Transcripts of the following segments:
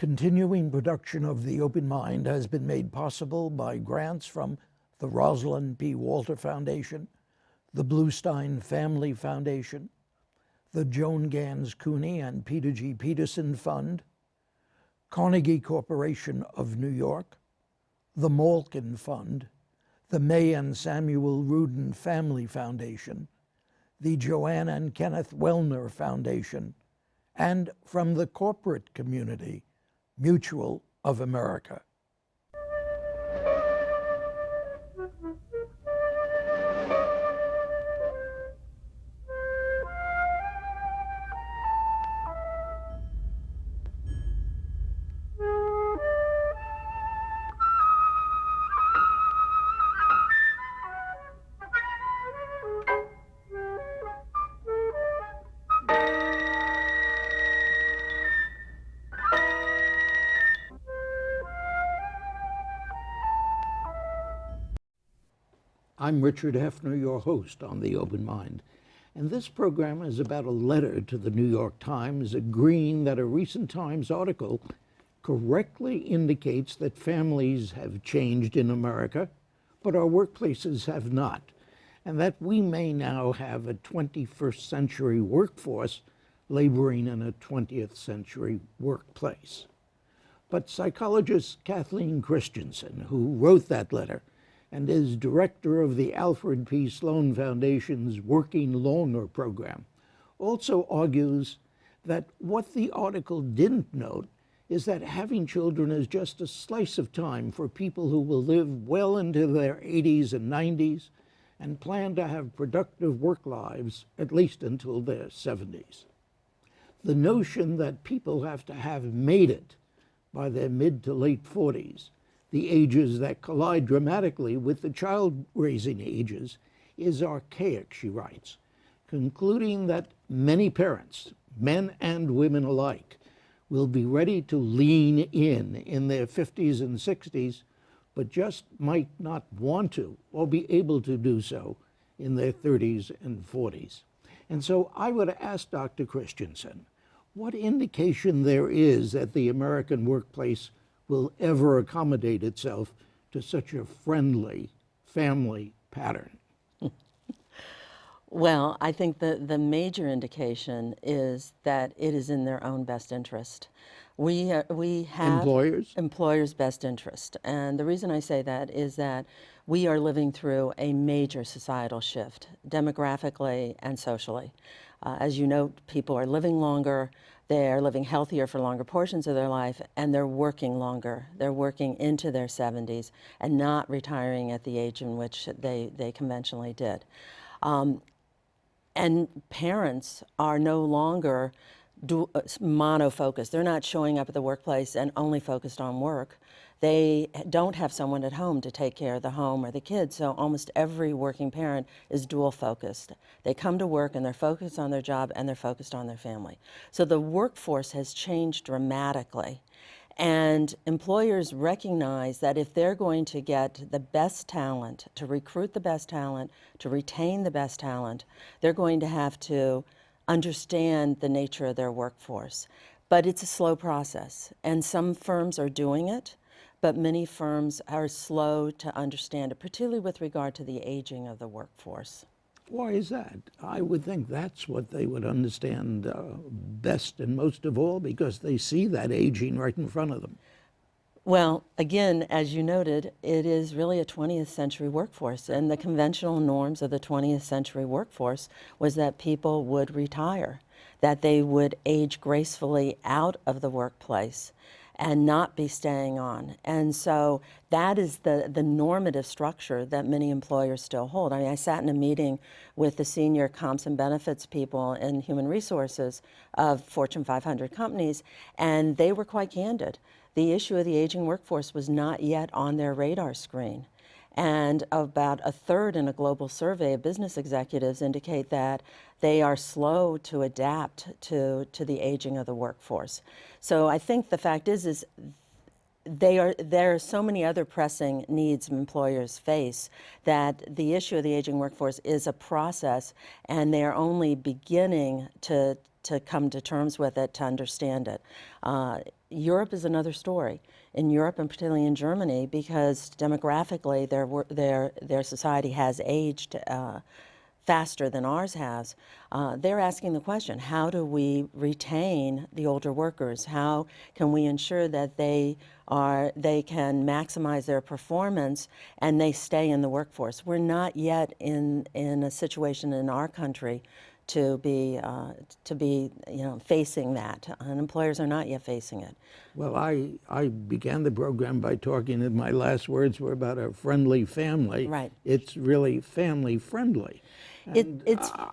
Continuing production of The Open Mind has been made possible by grants from the Rosalind P. Walter Foundation, the Bluestein Family Foundation, the Joan Gans Cuny and Peter G. Peterson Fund, Carnegie Corporation of New York, the Malkin Fund, the May and Samuel Rudin Family Foundation, the Joanne and Kenneth Wellner Foundation, and from the corporate community, Mutual of America. I'm Richard Heffner, your host on The Open Mind, and this program is about a letter to the New York Times agreeing that a recent Times article correctly indicates that families have changed in America, but our workplaces have not, and that we may now have a 21st century workforce laboring in a 20th century workplace. But psychologist Kathleen Christensen, who wrote that letter, and is director of the Alfred P. Sloan Foundation's Working Longer program, also argues that what the article didn't note is that having children is just a slice of time for people who will live well into their 80s and 90s and plan to have productive work lives at least until their 70s. The notion that people have to have made it by their mid to late 40s, the ages that collide dramatically with the child-raising ages, is archaic, she writes, concluding that many parents, men and women alike, will be ready to lean in their 50s and 60s, but just might not want to or be able to do so in their 30s and 40s. And so I would ask Dr. Christensen, what indication there is that the American workplace will ever accommodate itself to such a friendly family pattern? Well, I think the major indication is that it is in their own best interest. We have employers' best interest. And the reason I say that is that we are living through a major societal shift, demographically and socially. As you know, people are living longer, they're living healthier for longer portions of their life, and they're working longer. They're working into their 70s and not retiring at the age in which they conventionally did. And parents are no longer mono-focused. They're not showing up at the workplace and only focused on work. They don't have someone at home to take care of the home or the kids, so almost every working parent is dual-focused. They come to work and they're focused on their job and they're focused on their family. So the workforce has changed dramatically. And employers recognize that if they're going to get the best talent, to recruit the best talent, to retain the best talent, they're going to have to understand the nature of their workforce. But it's a slow process, and some firms are doing it, but many firms are slow to understand it, particularly with regard to the aging of the workforce. Why is that? I would think that's what they would understand best and most of all, because they see that aging right in front of them. Well, again, as you noted, it is really a 20th century workforce, and the conventional norms of the 20th century workforce was that people would retire, that they would age gracefully out of the workplace and not be staying on. And so that is the normative structure that many employers still hold. I mean, I sat in a meeting with the senior comps and benefits people in human resources of Fortune 500 companies, and they were quite candid. The issue of the aging workforce was not yet on their radar screen. And about a third in a global survey of business executives indicate that they are slow to adapt to the aging of the workforce. So I think the fact is there are so many other pressing needs employers face that the issue of the aging workforce is a process, and they are only beginning to come to terms with it, to understand it. Europe is another story. In Europe, and particularly in Germany, because demographically their society has aged faster than ours has, they're asking the question, how do we retain the older workers? How can we ensure that they can maximize their performance and they stay in the workforce? We're not yet in a situation in our country to be facing that, and employers are not yet facing it. Well, I began the program by talking that my last words were about a friendly family. Right. It's really family friendly. And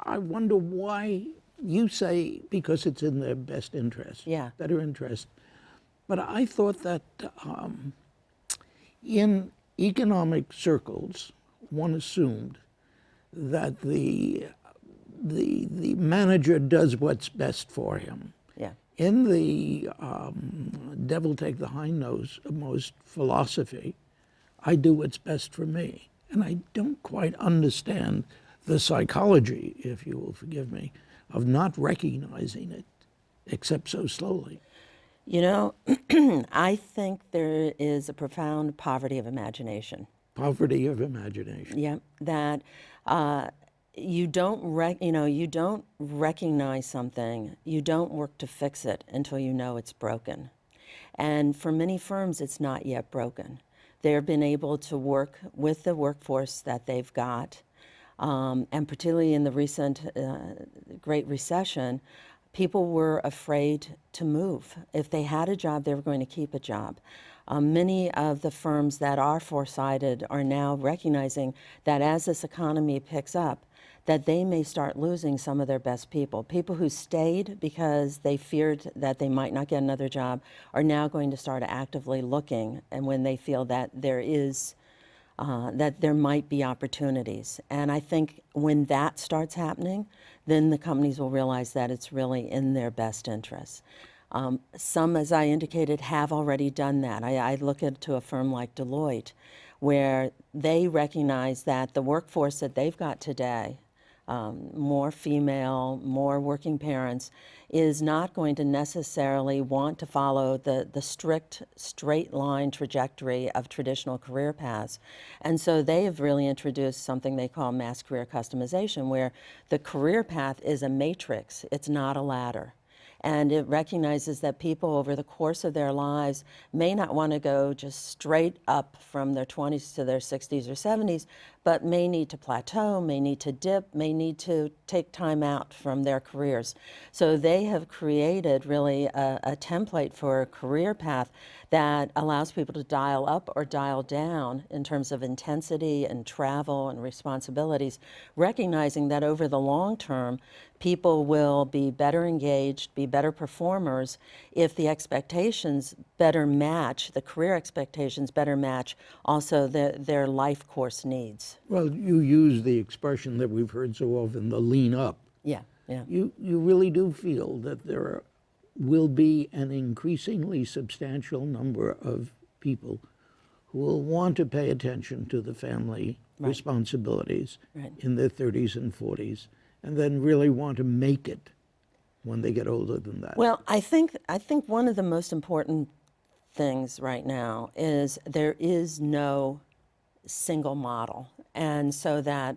I wonder why you say because it's in their best interest, Yeah. better interest. But I thought that in economic circles, one assumed that the manager does what's best for him. Yeah. In the devil take the hindmost philosophy, I do what's best for me. And I don't quite understand the psychology, if you will forgive me, of not recognizing it, except so slowly. You know, I think there is a profound poverty of imagination. Poverty of imagination. Yeah, that you don't recognize something, you don't work to fix it until you know it's broken. And for many firms, it's not yet broken. They've been able to work with the workforce that they've got, and particularly in the recent Great Recession, people were afraid to move. If they had a job, they were going to keep a job. Many of the firms that are foresighted are now recognizing that as this economy picks up, that they may start losing some of their best people. People who stayed because they feared that they might not get another job are now going to start actively looking, and when they feel that there might be opportunities. And I think when that starts happening, then the companies will realize that it's really in their best interests. Some, as I indicated, have already done that. I look to a firm like Deloitte, where they recognize that the workforce that they've got today, more female, more working parents, is not going to necessarily want to follow the strict straight line trajectory of traditional career paths. And so they have really introduced something they call mass career customization, where the career path is a matrix, it's not a ladder. And it recognizes that people over the course of their lives may not want to go just straight up from their 20s to their 60s or 70s, but may need to plateau, may need to dip, may need to take time out from their careers. So they have created really a template for a career path that allows people to dial up or dial down in terms of intensity and travel and responsibilities, recognizing that over the long term, people will be better engaged, be better performers if the expectations better match, the career expectations better match also their life course needs. Well, you use the expression that we've heard so often, the lean up. Yeah, yeah. You really do feel that there will be an increasingly substantial number of people who will want to pay attention to the family responsibilities in their 30s and 40s, and then really want to make it when they get older than that. Well, I think one of the most important things right now is there is no single model, and so that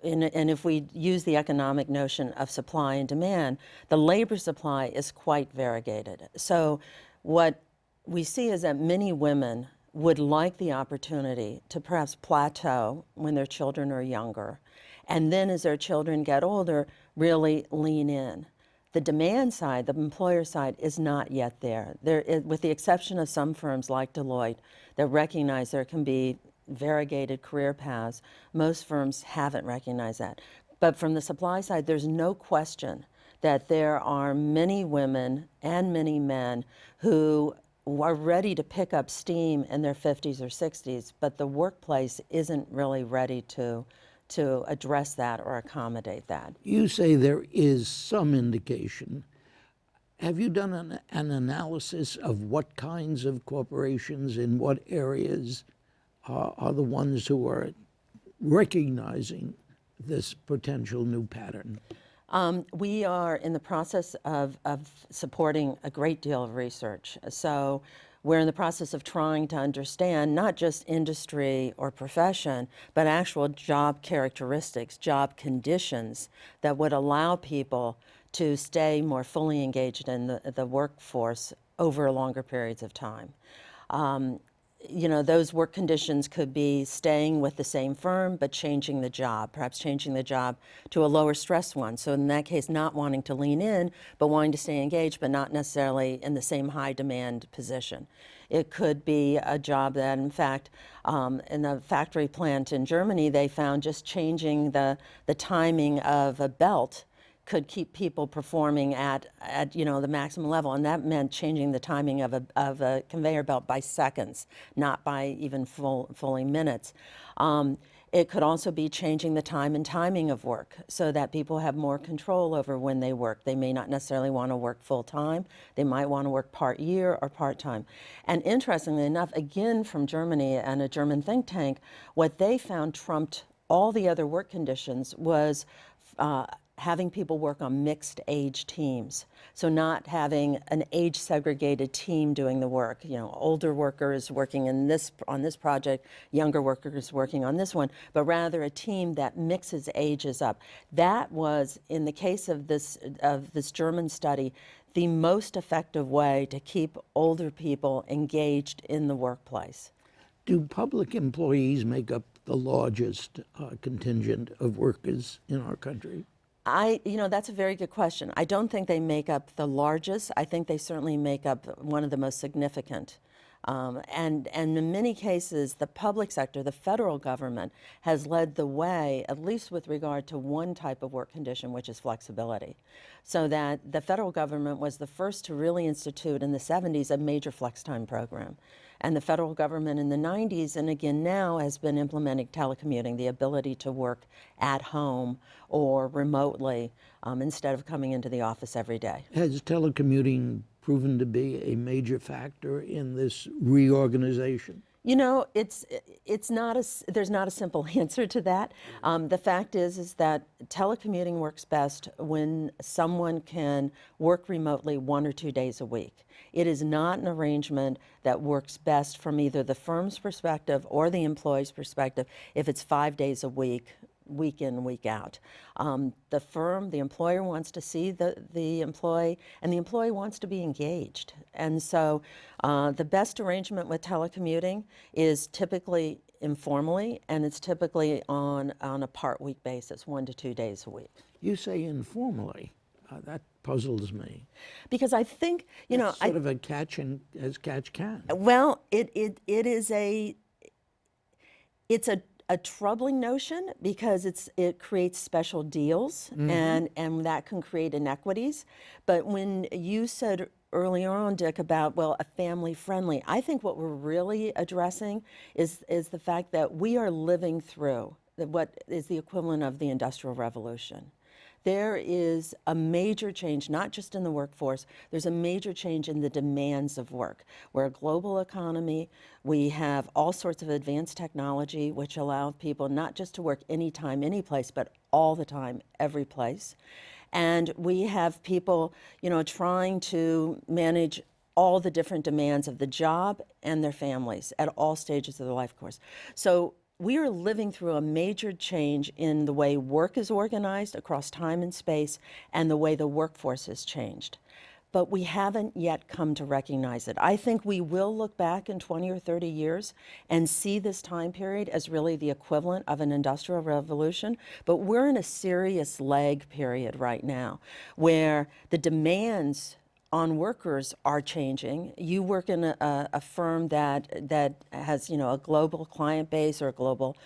and if we use the economic notion of supply and demand, the labor supply is quite variegated. So what we see is that many women would like the opportunity to perhaps plateau when their children are younger, and then as their children get older, really lean in. The demand side, the employer side, is not yet there. With the exception of some firms like Deloitte that recognize there can be variegated career paths, most firms haven't recognized that. But from the supply side, there's no question that there are many women and many men who are ready to pick up steam in their 50s or 60s, but the workplace isn't really ready to address that or accommodate that. You say there is some indication. Have you done an analysis of what kinds of corporations in what areas are the ones who are recognizing this potential new pattern? We are in the process of supporting a great deal of research. So we're in the process of trying to understand not just industry or profession, but actual job characteristics, job conditions that would allow people to stay more fully engaged in the workforce over longer periods of time. You know, those work conditions could be staying with the same firm but changing the job, perhaps changing the job to a lower stress one. So in that case, not wanting to lean in, but wanting to stay engaged, but not necessarily in the same high demand position. It could be a job that, in fact, in the factory plant in Germany, they found just changing the timing of a belt could keep people performing at you know, the maximum level, and that meant changing the timing of a conveyor belt by seconds, not by even fully minutes. It could also be changing the time and timing of work so that people have more control over when they work. They may not necessarily want to work full time. They might want to work part year or part time. And interestingly enough, again from Germany and a German think tank, what they found trumped all the other work conditions was having people work on mixed age teams. So not having an age segregated team doing the work, you know, older workers working on this project, younger workers working on this one, but rather a team that mixes ages up. That was, in the case of this German study, the most effective way to keep older people engaged in the workplace. Do public employees make up the largest contingent of workers in our country? You know, that's a very good question. I don't think they make up the largest. I think they certainly make up one of the most significant. And in many cases, the public sector, the federal government, has led the way, at least with regard to one type of work condition, which is flexibility. So that the federal government was the first to really institute in the 70s a major flex time program. And the federal government in the 90s, and again now, has been implementing telecommuting, the ability to work at home or remotely instead of coming into the office every day. Has telecommuting proven to be a major factor in this reorganization? You know, it's not there's not a simple answer to that. The fact is that telecommuting works best when someone can work remotely 1 or 2 days a week. It is not an arrangement that works best from either the firm's perspective or the employee's perspective if it's 5 days a week, week in, week out. The firm, the employer wants to see the employee, and the employee wants to be engaged. And so the best arrangement with telecommuting is typically informally, and it's typically on a part-week basis, 1 to 2 days a week. You say informally. That puzzles me. Because I think, you know, sort of a catch as catch can. Well, it's a troubling notion because it creates special deals, and that can create inequities. But when you said earlier on, Dick, about, well, a family friendly, I think what we're really addressing is the fact that we are living through what is the equivalent of the Industrial Revolution. There is a major change, not just in the workforce, there's a major change in the demands of work. We're a global economy. We have all sorts of advanced technology which allow people not just to work anytime, any place, but all the time, every place. And we have people, you know, trying to manage all the different demands of the job and their families at all stages of their life course. So we are living through a major change in the way work is organized across time and space and the way the workforce has changed. But we haven't yet come to recognize it. I think we will look back in 20 or 30 years and see this time period as really the equivalent of an industrial revolution. But we're in a serious lag period right now where the demands on workers are changing. You work in a firm that has, you know, a global client base or a global,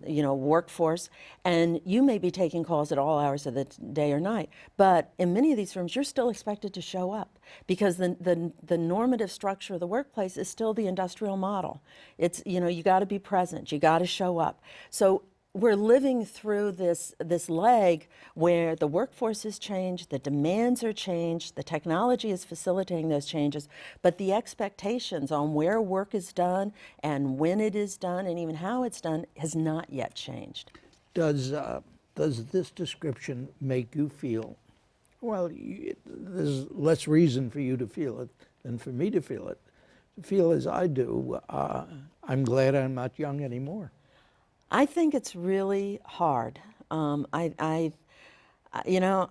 you know, workforce, and you may be taking calls at all hours of the day or night. But in many of these firms, you're still expected to show up because the normative structure of the workplace is still the industrial model. It's, you know, you got to be present, you got to show up. So we're living through this leg where the workforce has changed, the demands are changed, the technology is facilitating those changes, but the expectations on where work is done and when it is done and even how it's done has not yet changed. Does this description make you feel, well, there's less reason for you to feel it than for me to feel it. To feel as I do, I'm glad I'm not young anymore. I think it's really hard. You know,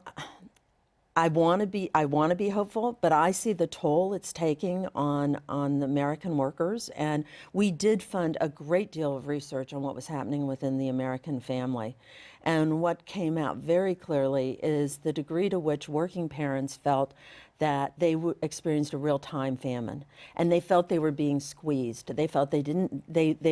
I want to be hopeful, but I see the toll it's taking on the American workers, and we did fund a great deal of research on what was happening within the American family. And what came out very clearly is the degree to which working parents felt that they experienced a real time famine, and they felt they were being squeezed. They felt they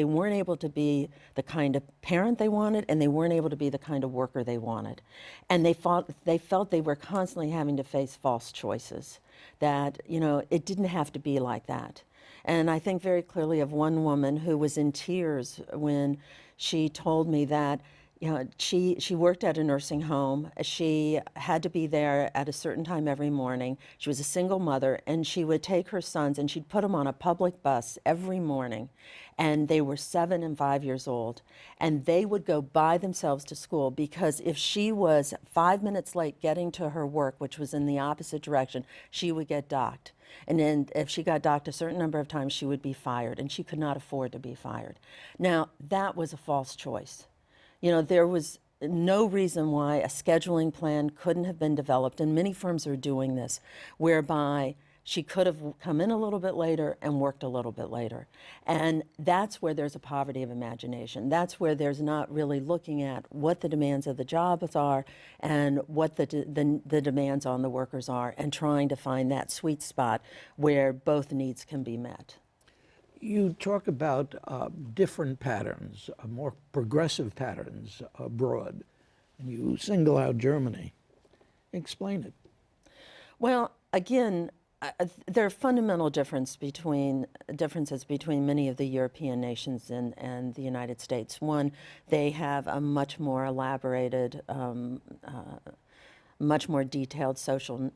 weren't able to be the kind of parent they wanted, and they weren't able to be the kind of worker they wanted. And they felt they were constantly having to face false choices, that, you know, it didn't have to be like that. And I think very clearly of one woman who was in tears when she told me that, you know, she worked at a nursing home. She had to be there at a certain time every morning. She was a single mother, and she would take her sons and she'd put them on a public bus every morning. And they were 7 and 5 years old. And they would go by themselves to school, because if she was 5 minutes late getting to her work, which was in the opposite direction, she would get docked. And then if she got docked a certain number of times, she would be fired, and she could not afford to be fired. Now, that was a false choice. You know, there was no reason why a scheduling plan couldn't have been developed, and many firms are doing this, whereby she could have come in a little bit later and worked a little bit later. And that's where there's a poverty of imagination. That's where there's not really looking at what the demands of the jobs are and what the demands on the workers are, and trying to find that sweet spot where both needs can be met. You talk about different patterns, more progressive patterns abroad, and you single out Germany. Explain it. Well, again, there are fundamental differences between many of the European nations and the United States. One, they have a much more elaborated, much more detailed social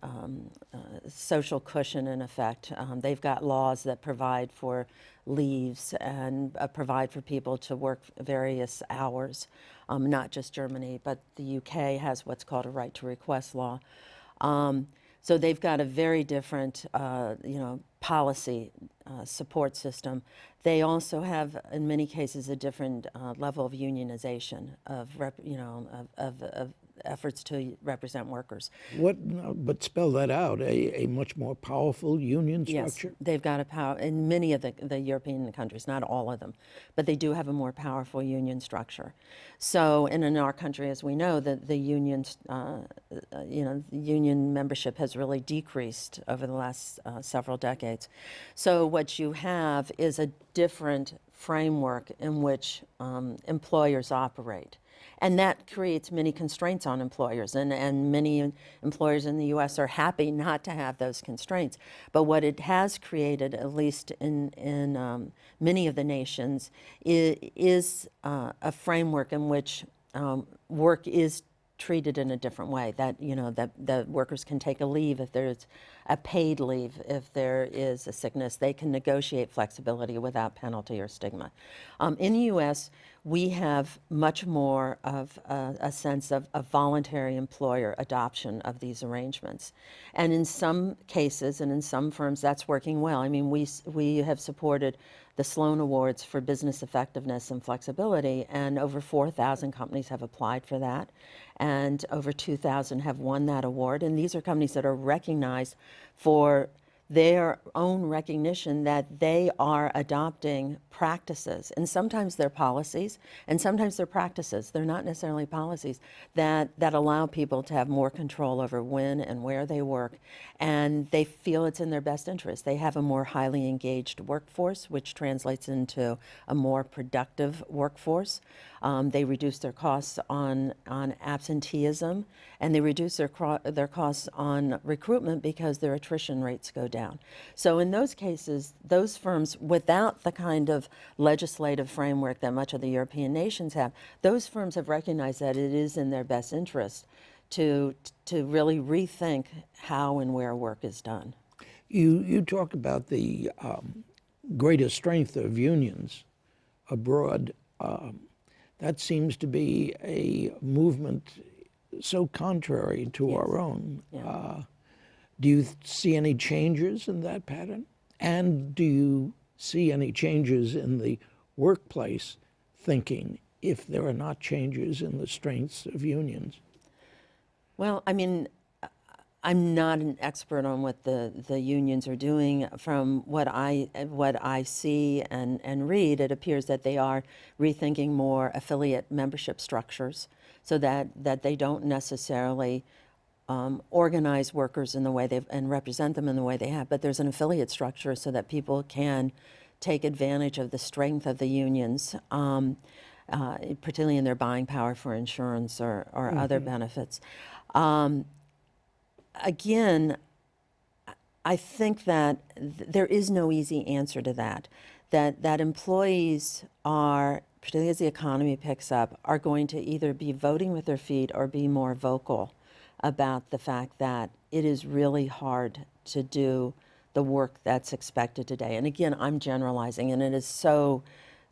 cushion in effect. They've got laws that provide for leaves and provide for people to work various hours. Not just Germany, but the UK has what's called a right to request law. So they've got a very different, policy support system. They also have, in many cases, a different level of unionization of efforts to represent workers. But spell that out. A much more powerful union structure? Yes, they've got a power in many of the European countries, not all of them, but they do have a more powerful union structure. So, and in our country, as we know, the unions, union membership has really decreased over the last several decades. So what you have is a different framework in which employers operate. And that creates many constraints on employers, and many employers in the U.S. are happy not to have those constraints. But what it has created, at least in many of the nations, is a framework in which work is treated in a different way. That that workers can take a leave if there's a paid leave, if there is a sickness. They can negotiate flexibility without penalty or stigma. In the U.S., we have much more of a sense of a voluntary employer adoption of these arrangements. And in some cases and in some firms, that's working well. I mean, we have supported the Sloan Awards for business effectiveness and flexibility, and over 4,000 companies have applied for that, and over 2,000 have won that award. And these are companies that are recognized for their own recognition that they are adopting practices, and sometimes they're policies, and sometimes they're practices. They're not necessarily policies that allow people to have more control over when and where they work, and they feel it's in their best interest. They have a more highly engaged workforce, which translates into a more productive workforce. They reduce their costs on absenteeism, and they reduce their costs on recruitment because their attrition rates go down. down. So in those cases, those firms, without the kind of legislative framework that much of the European nations have, those firms have recognized that it is in their best interest to really rethink how and where work is done. You talk about the greater strength of unions abroad. That seems to be a movement so contrary to our own. Yeah. Do you see any changes in that pattern? And do you see any changes in the workplace thinking if there are not changes in the strengths of unions? Well, I mean, I'm not an expert on what the unions are doing. From what I see and read, it appears that they are rethinking more affiliate membership structures so that they don't necessarily organize workers in the way and represent them in the way they have, but there's an affiliate structure so that people can take advantage of the strength of the unions, particularly in their buying power for insurance or other benefits. Again, I think that there is no easy answer to that. That employees are, particularly as the economy picks up, are going to either be voting with their feet or be more vocal about the fact that it is really hard to do the work that's expected today. And again, I'm generalizing, and it is so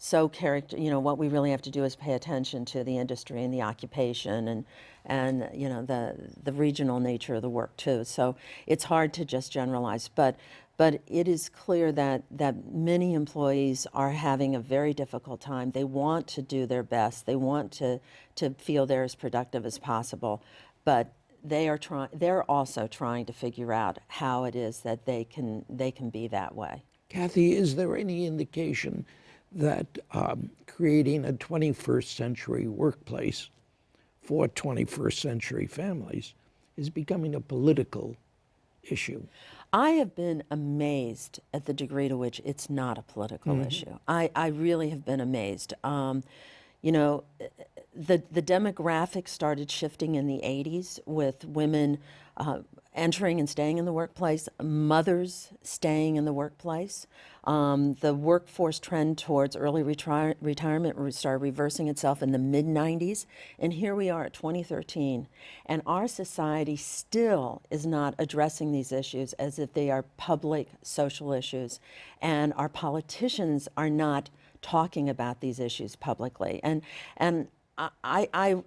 what we really have to do is pay attention to the industry and the occupation and the regional nature of the work too. So it's hard to just generalize, but it is clear that many employees are having a very difficult time. They want to do their best. They want to feel they're as productive as possible, but they're also trying to figure out how it is that they can be that way. Kathy, is there any indication that creating a 21st century workplace for 21st century families is becoming a political issue? I have been amazed at the degree to which it's not a political issue. I really have been amazed. The demographics started shifting in the 80s with women entering and staying in the workplace, mothers staying in the workplace. The workforce trend towards early retirement started reversing itself in the mid-90s, and here we are at 2013, and our society still is not addressing these issues as if they are public social issues, and our politicians are not talking about these issues publicly. And I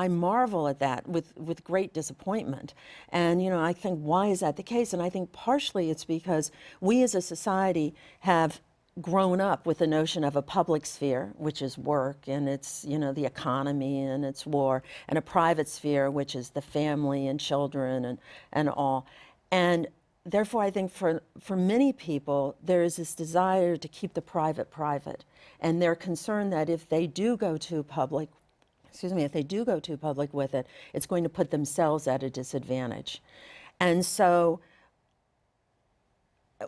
marvel at that with great disappointment. And, I think, why is that the case? And I think partially it's because we as a society have grown up with the notion of a public sphere, which is work, and it's, the economy, and it's war, and a private sphere, which is the family and children and all. And therefore, I think for many people, there is this desire to keep the private private. And they're concerned that if they do go too public with it, it's going to put themselves at a disadvantage. And so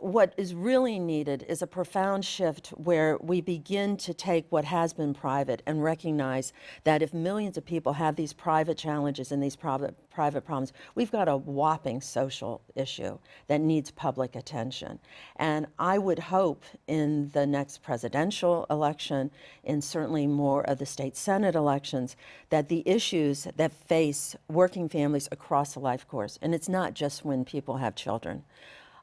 what is really needed is a profound shift where we begin to take what has been private and recognize that if millions of people have these private challenges and these private problems, we've got a whopping social issue that needs public attention. And I would hope in the next presidential election, in certainly more of the state Senate elections, that the issues that face working families across the life course, and it's not just when people have children,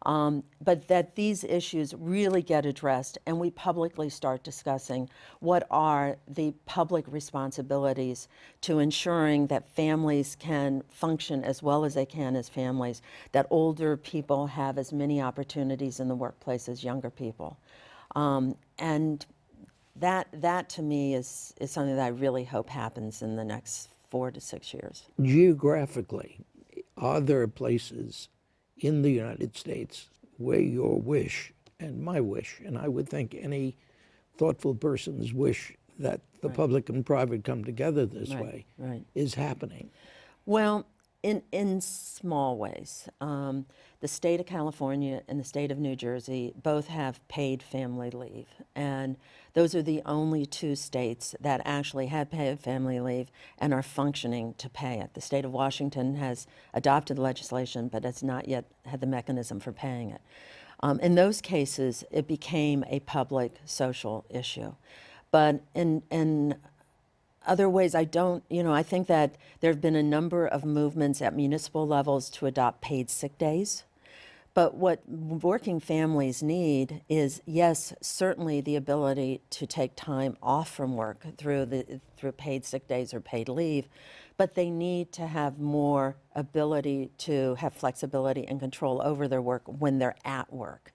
but that these issues really get addressed and we publicly start discussing what are the public responsibilities to ensuring that families can function as well as they can as families, that older people have as many opportunities in the workplace as younger people. And that to me is something that I really hope happens in the next 4 to 6 years. Geographically, are there places in the United States where your wish and my wish, and I would think any thoughtful person's wish that the public and private come together this way, is happening? Well, In small ways. The state of California and the state of New Jersey both have paid family leave. And those are the only two states that actually have paid family leave and are functioning to pay it. The state of Washington has adopted legislation, but has not yet had the mechanism for paying it. In those cases, it became a public social issue. But in other ways, I think that there have been a number of movements at municipal levels to adopt paid sick days. But what working families need is, yes, certainly the ability to take time off from work through paid sick days or paid leave, but they need to have more ability to have flexibility and control over their work when they're at work.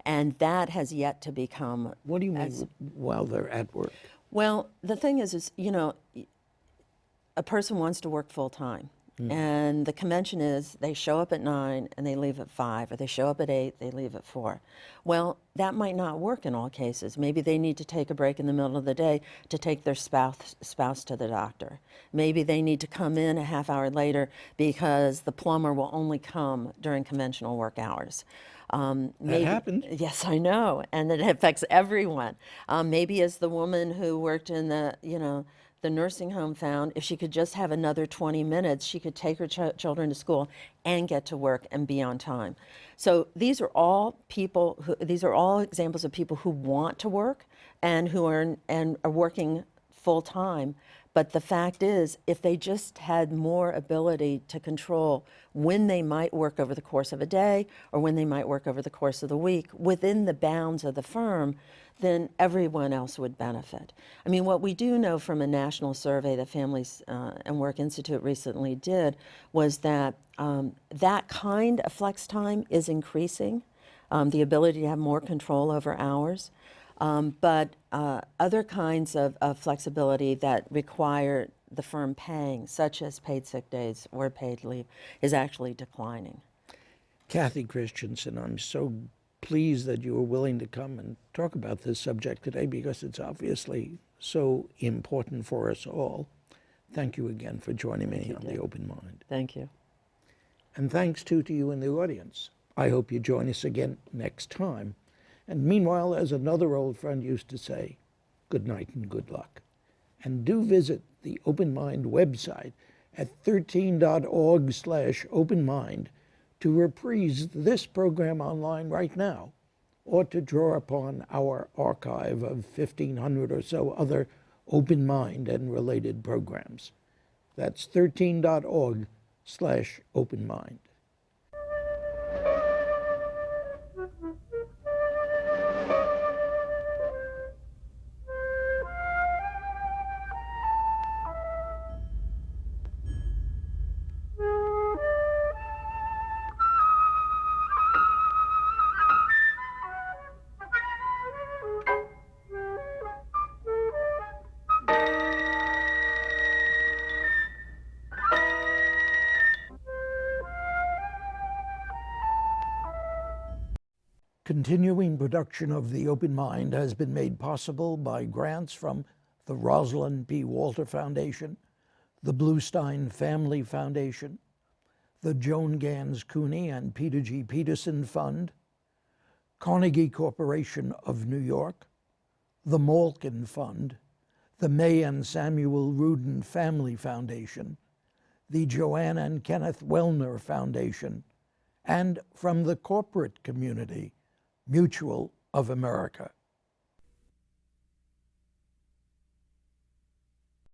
And that has yet to become. What do you mean while they're at work? Well, the thing is, a person wants to work full time. And the convention is they show up at 9 and they leave at 5, or they show up at 8, they leave at 4. Well, that might not work in all cases. Maybe they need to take a break in the middle of the day to take their spouse to the doctor. Maybe they need to come in a half hour later because the plumber will only come during conventional work hours. That happened. Yes, I know, and it affects everyone. Maybe as the woman who worked in the nursing home found, if she could just have another 20 minutes, she could take her children to school and get to work and be on time. So these are all examples of people who want to work and who are working full time. But the fact is, if they just had more ability to control when they might work over the course of a day or when they might work over the course of the week within the bounds of the firm, then everyone else would benefit. I mean, what we do know from a national survey that Families and Work Institute recently did was that that kind of flex time is increasing, the ability to have more control over hours. But other kinds of flexibility that require the firm paying, such as paid sick days or paid leave, is actually declining. Kathy Christensen, I'm so pleased that you were willing to come and talk about this subject today because it's obviously so important for us all. Thank you again for joining me on The Open Mind. Thank you. And thanks too to you in the audience. I hope you join us again next time. And meanwhile, as another old friend used to say, good night and good luck. And do visit the Open Mind website at 13.org/openmind to reprise this program online right now, or to draw upon our archive of 1,500 or so other Open Mind and related programs. That's 13.org/openmind. Continuing production of The Open Mind has been made possible by grants from the Rosalind P. Walter Foundation, the Bluestein Family Foundation, the Joan Gans Cuny and Peter G. Peterson Fund, Carnegie Corporation of New York, the Malkin Fund, the May and Samuel Rudin Family Foundation, the Joanne and Kenneth Wellner Foundation, and from the corporate community, Mutual of America.